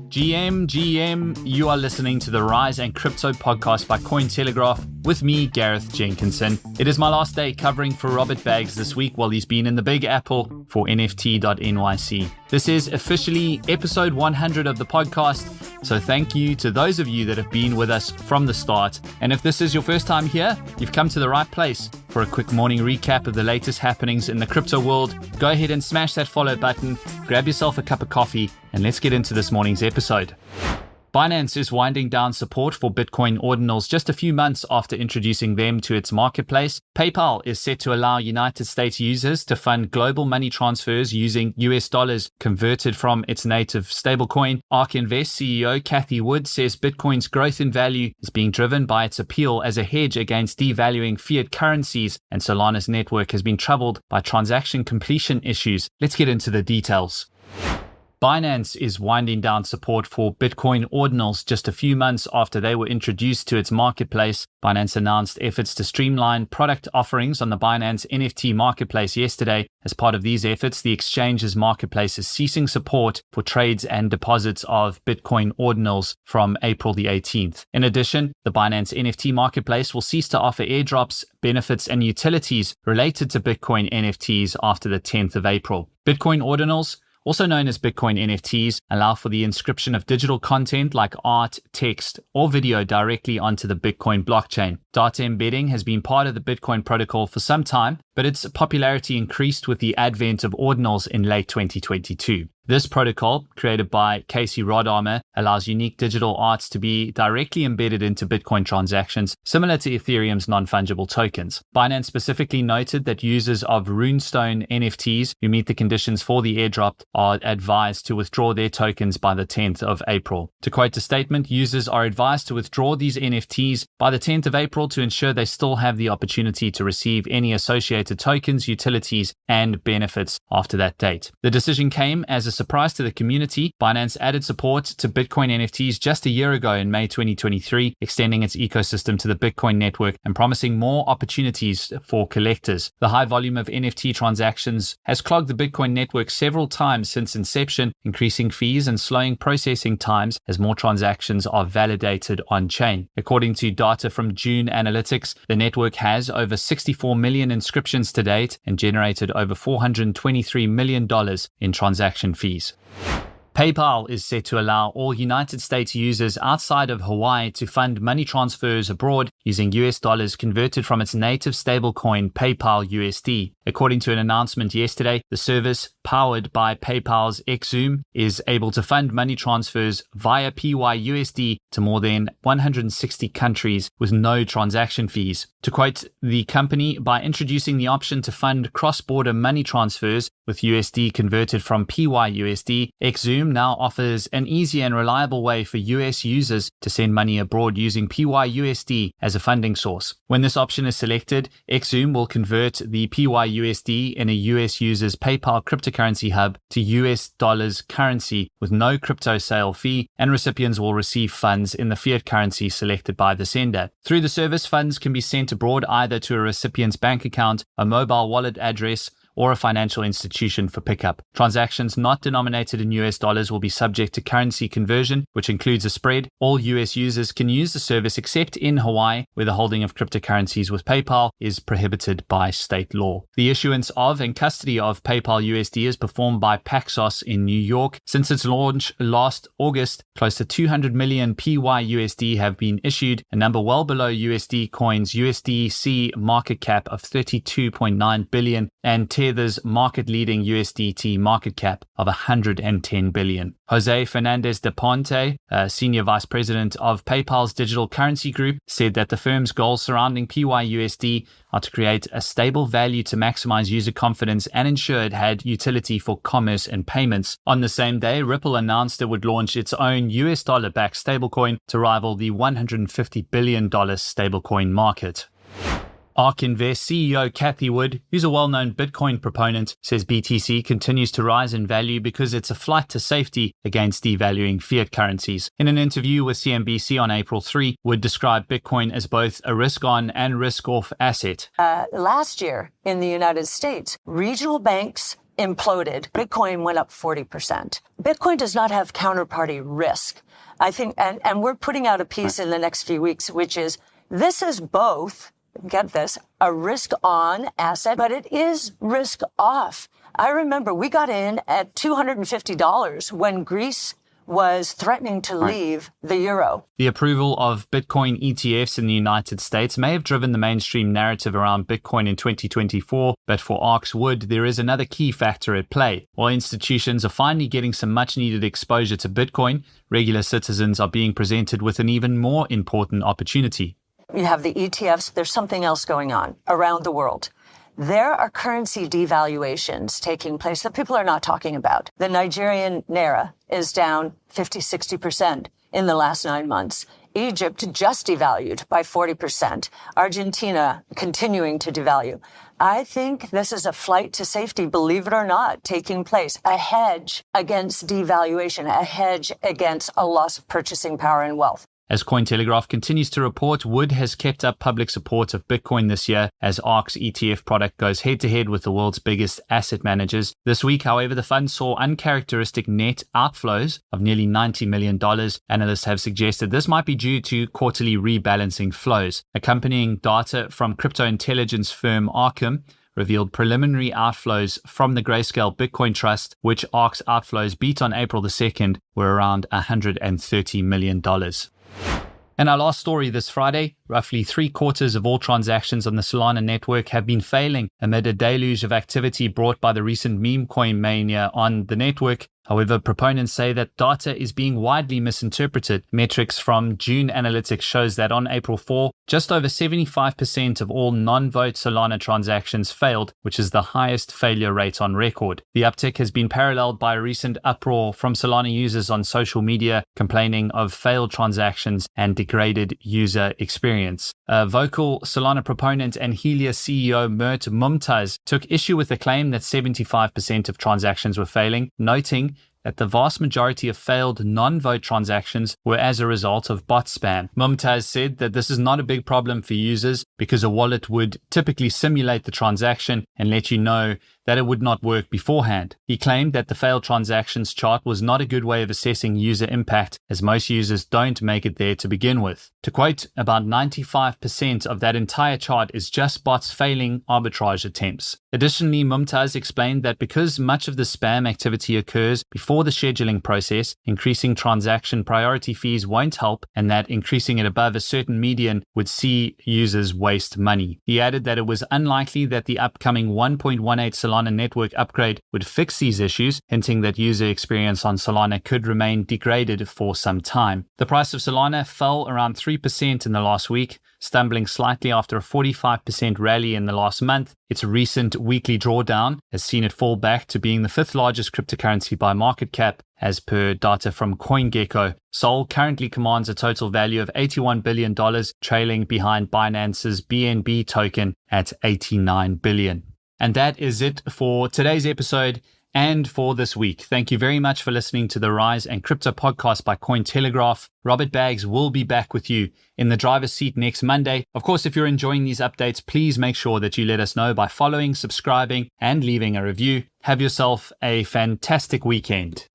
GM, you are listening to the Rise and Crypto podcast by Cointelegraph with me, Gareth Jenkinson. It is my last day covering for Robert Baggs this week while he's been in the Big Apple for NFT.nyc. This is officially episode 100 of the podcast, so thank you to those of you that have been with us from the start. And if this is your first time here, you've come to the right place. For a quick morning recap of the latest happenings in the crypto world, go ahead and smash that follow button, grab yourself a cup of coffee, and let's get into this morning's episode. Binance is winding down support for Bitcoin Ordinals just a few months after introducing them to its marketplace. PayPal is set to allow United States users to fund global money transfers using US dollars converted from its native stablecoin. ARK Invest CEO Cathie Wood says Bitcoin's growth in value is being driven by its appeal as a hedge against devaluing fiat currencies, and Solana's network has been troubled by transaction completion issues. Let's get into the details. Binance is winding down support for Bitcoin Ordinals just a few months after they were introduced to its marketplace. Binance announced efforts to streamline product offerings on the Binance NFT marketplace yesterday. As part of these efforts, the exchange's marketplace is ceasing support for trades and deposits of Bitcoin Ordinals from April the 18th. In addition, the Binance NFT marketplace will cease to offer airdrops, benefits, and utilities related to Bitcoin NFTs after the 10th of April. Bitcoin Ordinals, also known as Bitcoin NFTs, allow for the inscription of digital content like art, text, or video directly onto the Bitcoin blockchain. Data embedding has been part of the Bitcoin protocol for some time, but its popularity increased with the advent of Ordinals in late 2022. This protocol, created by Cathie Wood, allows unique digital arts to be directly embedded into Bitcoin transactions, similar to Ethereum's non-fungible tokens. Binance specifically noted that users of Runestone NFTs who meet the conditions for the airdrop are advised to withdraw their tokens by the 10th of April. To quote the statement, users are advised to withdraw these NFTs by the 10th of April to ensure they still have the opportunity to receive any associated tokens, utilities, and benefits after that date. The decision came as a surprise to the community. Binance added support to Bitcoin NFTs just a year ago in May 2023, extending its ecosystem to the Bitcoin network and promising more opportunities for collectors. The high volume of NFT transactions has clogged the Bitcoin network several times since inception, increasing fees and slowing processing times as more transactions are validated on-chain. According to data from June Analytics, the network has over 64 million inscriptions to date and generated over $423 million in transaction fees. PayPal is set to allow all United States users outside of Hawaii to fund money transfers abroad using US dollars converted from its native stablecoin PayPal USD. According to an announcement yesterday, the service, powered by PayPal's Exum, is able to fund money transfers via PYUSD to more than 160 countries with no transaction fees. To quote the company, by introducing the option to fund cross-border money transfers with USD converted from PYUSD, Exum now offers an easy and reliable way for US users to send money abroad using PYUSD as a funding source. When this option is selected, Exum will convert the PYUSD in a US user's PayPal cryptocurrency hub to US dollars currency with no crypto sale fee, and recipients will receive funds in the fiat currency selected by the sender. Through the service, funds can be sent abroad either to a recipient's bank account, a mobile wallet address, or a financial institution for pickup. Transactions not denominated in US dollars will be subject to currency conversion, which includes a spread. All US users can use the service except in Hawaii, where the holding of cryptocurrencies with PayPal is prohibited by state law. The issuance of and custody of PayPal USD is performed by Paxos in New York. Since its launch last August, close to 200 million PYUSD have been issued, a number well below USD Coin's USDC market cap of $32.9 billion and Tether's market-leading USDT market cap of $110 billion. Jose Fernandez de Ponte, senior vice president of PayPal's digital currency group, said that the firm's goals surrounding PYUSD are to create a stable value to maximize user confidence and ensure it had utility for commerce and payments. On the same day, Ripple announced it would launch its own US dollar-backed stablecoin to rival the $150 billion stablecoin market. ARK Invest CEO Cathie Wood, who's a well-known Bitcoin proponent, says BTC continues to rise in value because it's a flight to safety against devaluing fiat currencies. In an interview with CNBC on April 3, Wood described Bitcoin as both a risk-on and risk-off asset. Last year in the United States, regional banks imploded, Bitcoin went up 40%. Bitcoin does not have counterparty risk. I think, and we're putting out a piece in the next few weeks, which is, this is both, get this, a risk on asset, but it is risk off. I remember we got in at $250 when Greece was threatening to leave the euro. The approval of Bitcoin ETFs in the United States may have driven the mainstream narrative around Bitcoin in 2024, but for Cathie Wood, there is another key factor at play. While institutions are finally getting some much-needed exposure to Bitcoin, regular citizens are being presented with an even more important opportunity. You have the ETFs. There's something else going on around the world. There are currency devaluations taking place that people are not talking about. The Nigerian naira is down 50-60% in the last 9 months. Egypt just devalued by 40%. Argentina continuing to devalue. I think this is a flight to safety, believe it or not, taking place. A hedge against devaluation, a hedge against a loss of purchasing power and wealth. As Cointelegraph continues to report, Wood has kept up public support of Bitcoin this year as ARK's ETF product goes head-to-head with the world's biggest asset managers. This week, however, the fund saw uncharacteristic net outflows of nearly $90 million. Analysts have suggested this might be due to quarterly rebalancing flows. Accompanying data from crypto intelligence firm Arkham revealed preliminary outflows from the Grayscale Bitcoin Trust, which ARK's outflows beat on April the 2nd, were around $130 million. And our last story this Friday, roughly 3/4 of all transactions on the Solana network have been failing amid a deluge of activity brought by the recent meme coin mania on the network. However, proponents say that data is being widely misinterpreted. Metrics from June Analytics shows that on April 4, just over 75% of all non-vote Solana transactions failed, which is the highest failure rate on record. The uptick has been paralleled by a recent uproar from Solana users on social media complaining of failed transactions and degraded user experience. A vocal Solana proponent and Helia CEO Mert Mumtaz took issue with the claim that 75% of transactions were failing, noting that the vast majority of failed non-vote transactions were as a result of bot spam. Mumtaz said that this is not a big problem for users because a wallet would typically simulate the transaction and let you know that it would not work beforehand. He claimed that the failed transactions chart was not a good way of assessing user impact, as most users don't make it there to begin with. To quote, about 95% of that entire chart is just bots failing arbitrage attempts. Additionally, Mumtaz explained that because much of the spam activity occurs before the scheduling process, increasing transaction priority fees won't help, and that increasing it above a certain median would see users waste money. He added that it was unlikely that the upcoming 1.18 Solana network upgrade would fix these issues, hinting that user experience on Solana could remain degraded for some time. The price of Solana fell around 3% in the last week, stumbling slightly after a 45% rally in the last month. Its recent weekly drawdown has seen it fall back to being the 5th largest cryptocurrency by market cap, as per data from CoinGecko. Sol currently commands a total value of $81 billion, trailing behind Binance's BNB token at $89 billion. And that is it for today's episode and for this week. Thank you very much for listening to the Rise and Crypto podcast by Cointelegraph. Robert Baggs will be back with you in the driver's seat next Monday. Of course, if you're enjoying these updates, please make sure that you let us know by following, subscribing, and leaving a review. Have yourself a fantastic weekend.